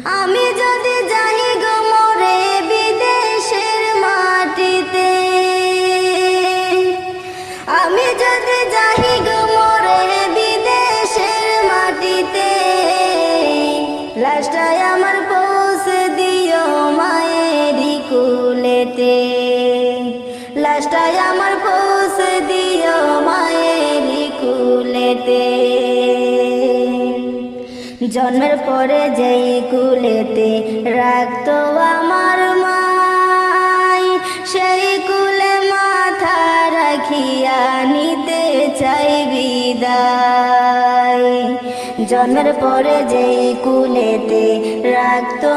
আমি যদি যাই গো মরে বিদেশের মাটিতে, আমি যদি যাই গো মরে বিদেশের মাটিতে, লাশটাই আমার পৌঁছে দিও মায়েরই কুলেতে, লাশটাই আমার পৌঁছে দিও মায়েরই কুলেতে। জন্মের পরে যেই কুলেতে রাখতো আমার মাই, সেই কুলে মাথা রাখিয়া নিতে চাই বিদায়। জন্মের পরে যেই কুলেতে রাখতো